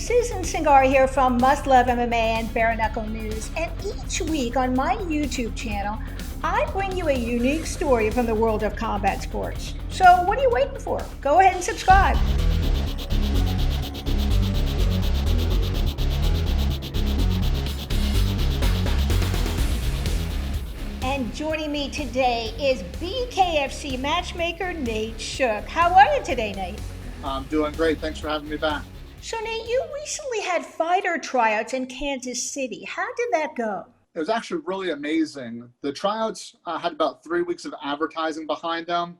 Susan Cingari here from Love MMA and Bare Knuckle News, and each week on my YouTube channel, I bring you a unique story from the world of combat sports. So what are you waiting for? Go ahead and subscribe. And joining me today is BKFC matchmaker Nate Shook. How are you today, Nate? I'm doing great. Thanks for having me back. So, Nate, you recently had fighter tryouts in Kansas City. How did that go? It was actually really amazing. The tryouts had about 3 weeks of advertising behind them.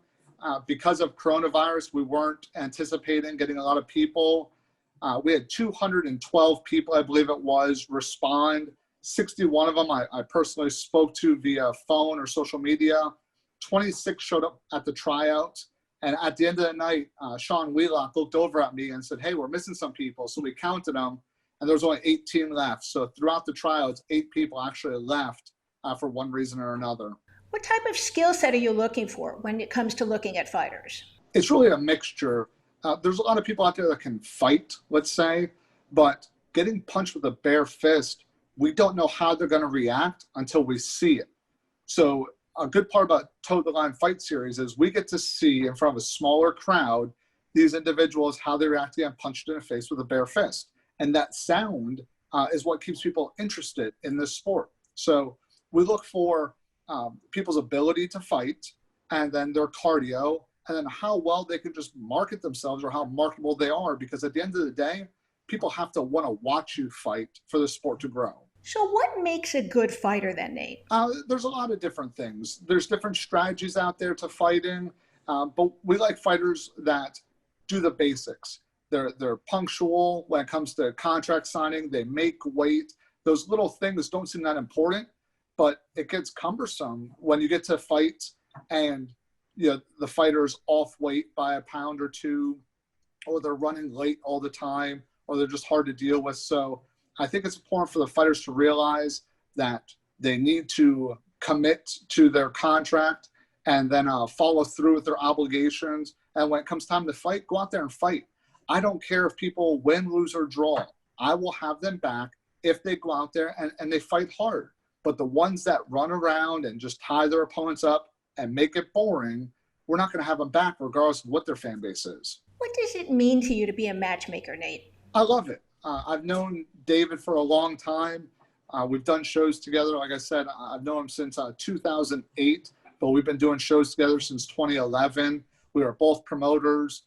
Because of coronavirus, we weren't anticipating getting a lot of people. We had 212 people, I believe it was, respond. 61 of them I personally spoke to via phone or social media. 26 showed up at the tryouts. And at the end of the night, Sean Wheelock looked over at me and said, "Hey, we're missing some people." So we counted them, and there was only 18 left. So throughout the tryouts, 8 people actually left for one reason or another. What type of skill set are you looking for when it comes to looking at fighters? It's really a mixture. There's a lot of people out there that can fight, let's say, but getting punched with a bare fist, we don't know how they're going to react until we see it. So a good part about Toe the Line Fight Series is we get to see in front of a smaller crowd these individuals, how they react to getting punched in the face with a bare fist. And that sound is what keeps people interested in this sport. So we look for people's ability to fight, and then their cardio, and then how well they can just market themselves or how marketable they are. Because at the end of the day, people have to want to watch you fight for the sport to grow. So what makes a good fighter then, Nate? There's a lot of different things. There's different strategies out there to fighting, but we like fighters that do the basics. They're punctual when it comes to contract signing. They make weight. Those little things don't seem that important, but it gets cumbersome when you get to fight and the fighter's off weight by a pound or two, or they're running late all the time, or they're just hard to deal with. So I think it's important for the fighters to realize that they need to commit to their contract and then follow through with their obligations. And when it comes time to fight, go out there and fight. I don't care if people win, lose, or draw. I will have them back if they go out there and they fight hard. But the ones that run around and just tie their opponents up and make it boring, we're not going to have them back regardless of what their fan base is. What does it mean to you to be a matchmaker, Nate? I love it. I've known David for a long time. We've done shows together. Like I said, I've known him since 2008, but we've been doing shows together since 2011. We were both promoters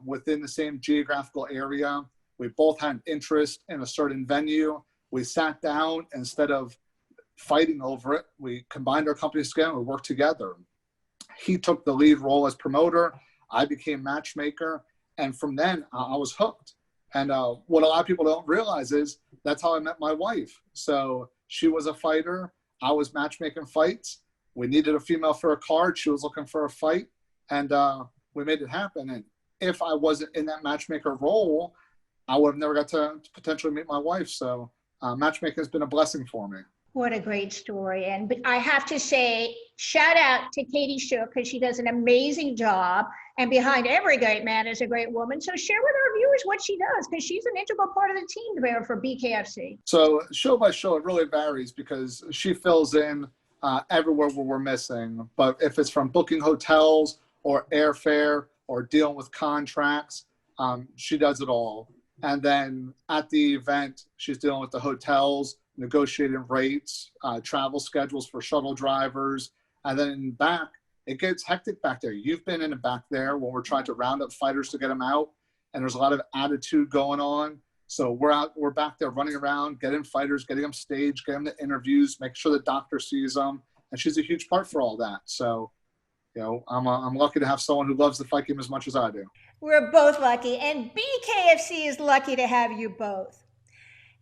within the same geographical area. We both had an interest in a certain venue. We sat down, instead of fighting over it, we combined our companies together and we worked together. He took the lead role as promoter. I became matchmaker. And from then, I was hooked. And what a lot of people don't realize is that's how I met my wife. So she was a fighter. I was matchmaking fights. We needed a female for a card. She was looking for a fight. And we made it happen. And if I wasn't in that matchmaker role, I would have never got to potentially meet my wife. So matchmaking has been a blessing for me. What a great story. And but I have to say, shout out to Katie Shook, because she does an amazing job. And behind every great man is a great woman. So share with our viewers what she does, because she's an integral part of the team there for BKFC. So show by show, it really varies because she fills in everywhere where we're missing. But if it's from booking hotels or airfare or dealing with contracts, she does it all. And then at the event, she's dealing with the hotels, negotiating rates, travel schedules for shuttle drivers. And then in back, it gets hectic back there. You've been in the back there when we're trying to round up fighters to get them out, and there's a lot of attitude going on. So we're back there running around, getting fighters, getting them staged, getting them to interviews, make sure the doctor sees them. And she's a huge part for all that. So, I'm lucky to have someone who loves the fight game as much as I do. We're both lucky, and BKFC is lucky to have you both.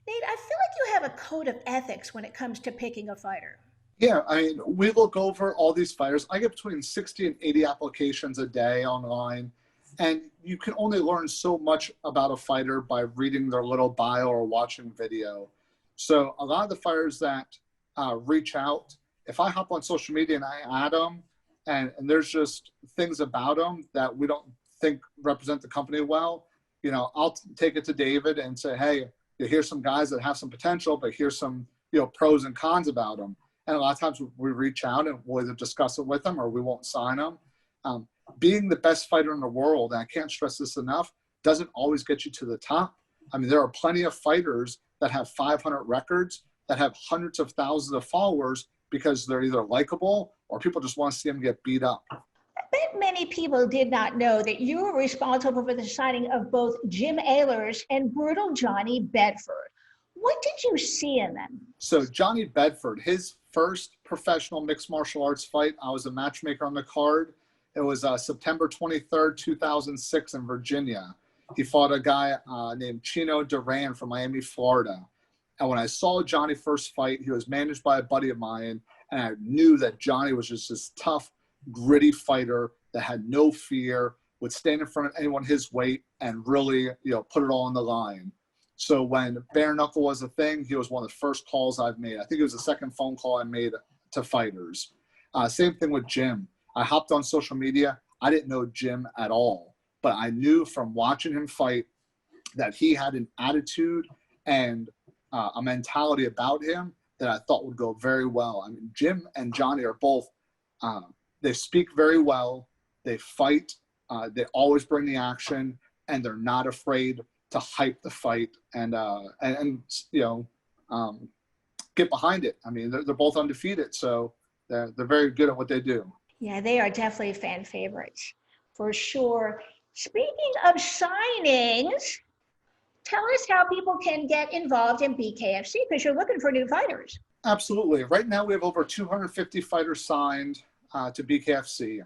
Nate, I feel like you have a code of ethics when it comes to picking a fighter. Yeah, I mean, we look over all these fighters. I get between 60 and 80 applications a day online, and you can only learn so much about a fighter by reading their little bio or watching video. So a lot of the fighters that reach out, if I hop on social media and I add them, and there's just things about them that we don't think represent the company well, I'll take it to David and say, hey, here's some guys that have some potential, but here's some, pros and cons about them. And a lot of times we reach out and we'll either discuss it with them or we won't sign them. Being the best fighter in the world, and I can't stress this enough, doesn't always get you to the top. I mean, there are plenty of fighters that have 500 records, that have hundreds of thousands of followers because they're either likable or people just want to see them get beat up. I bet many people did not know that you were responsible for the signing of both Jimehlers and Brutal Johnny Bedford. What did you see in them? So Johnny Bedford, his first professional mixed martial arts fight, I was a matchmaker on the card. It was September 23rd, 2006 in Virginia. He fought a guy named Chino Duran from Miami, Florida. And when I saw Johnny first fight, he was managed by a buddy of mine. And I knew that Johnny was just this tough, gritty fighter that had no fear, would stand in front of anyone his weight and really, put it all on the line. So when bare knuckle was a thing, he was one of the first calls I've made. I think it was the second phone call I made to fighters. Same thing with Jim. I hopped on social media. I didn't know Jim at all, but I knew from watching him fight that he had an attitude and a mentality about him that I thought would go very well. I mean, Jim and Johnny are both, they speak very well. They fight. They always bring the action, and they're not afraid to hype the fight and get behind it. I mean, they're both undefeated, so they're very good at what they do. Yeah, they are definitely fan favorites for sure. Speaking of signings, tell us how people can get involved in BKFC because you're looking for new fighters. Absolutely. Right now we have over 250 fighters signed to BKFC.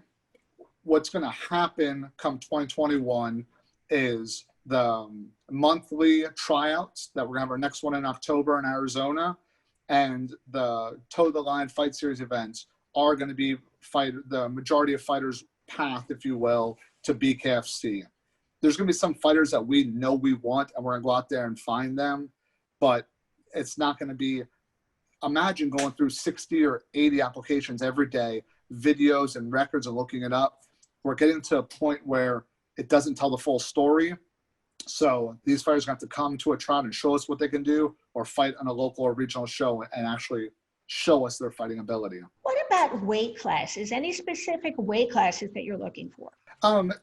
What's going to happen come 2021 is the monthly tryouts that we're going to have our next one in October in Arizona, and the Toe the Line Fight Series events are going to be the majority of fighters' path, if you will, to BKFC. There's going to be some fighters that we know we want, and we're going to go out there and find them, but it's not going to be, imagine going through 60 or 80 applications every day, videos and records and looking it up. We're getting to a point where it doesn't tell the full story. So these fighters are going to have to come to a tryout and show us what they can do, or fight on a local or regional show and actually show us their fighting ability. What about weight classes? Any specific weight classes that you're looking for?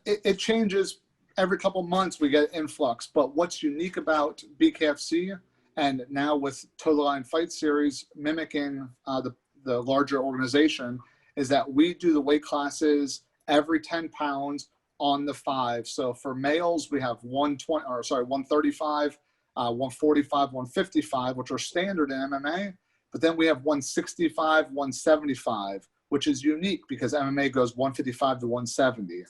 It changes every couple months. We get influx, but what's unique about BKFC and now with Toe the Line Fight Series mimicking the larger organization is that we do the weight classes every 10 pounds on the 5. So for males, we have 135, 145, 155, which are standard in MMA. But then we have 165, 175, which is unique because MMA goes 155 to 170.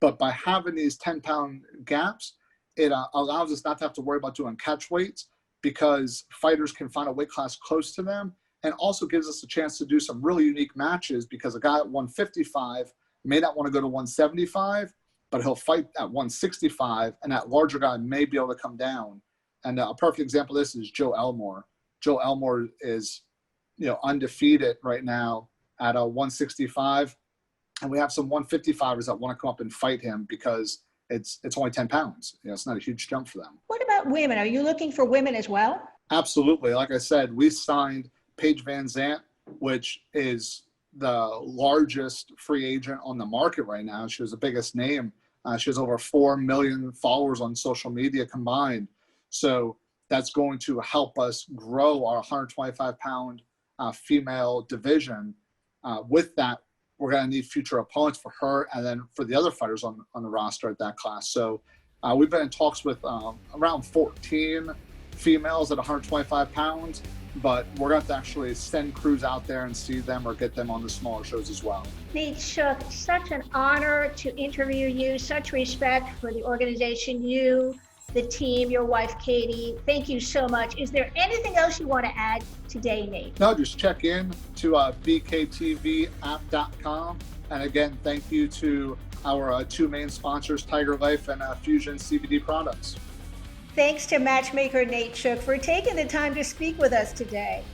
But by having these 10-pound gaps, it allows us not to have to worry about doing catch weights because fighters can find a weight class close to them, and also gives us a chance to do some really unique matches because a guy at 155 may not want to go to 175, but he'll fight at 165, and that larger guy may be able to come down. And a perfect example of this is Joe Elmore. Joe Elmore is, undefeated right now at a 165, and we have some 155ers that want to come up and fight him because it's only 10 pounds. It's not a huge jump for them. What about women? Are you looking for women as well? Absolutely. Like I said, we signed Paige Van Zant, which is the largest free agent on the market right now. She was the biggest name. She has over 4 million followers on social media combined. So that's going to help us grow our 125-pound female division. With that, we're going to need future opponents for her and then for the other fighters on the roster at that class. So we've been in talks with around 14 females at 125 pounds, but we're going to have to actually send crews out there and see them or get them on the smaller shows as well. Nate Shook, such an honor to interview you, such respect for the organization, you, the team, your wife, Katie. Thank you so much. Is there anything else you want to add today, Nate? No, just check in to bktvApp.com. And again, thank you to our two main sponsors, Tiger Life and Fusion CBD products. Thanks to matchmaker Nate Shook for taking the time to speak with us today.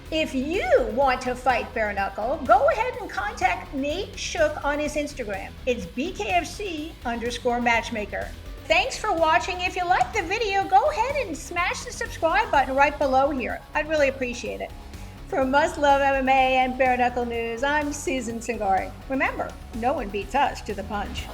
If you want to fight bare knuckle, go ahead and contact Nate Shook on his Instagram. It's BKFC_matchmaker. Thanks for watching. If you liked the video, go ahead and smash the subscribe button right below here. I'd really appreciate it. For Must Love MMA and Bare Knuckle News, I'm Susan Cingari. Remember, no one beats us to the punch.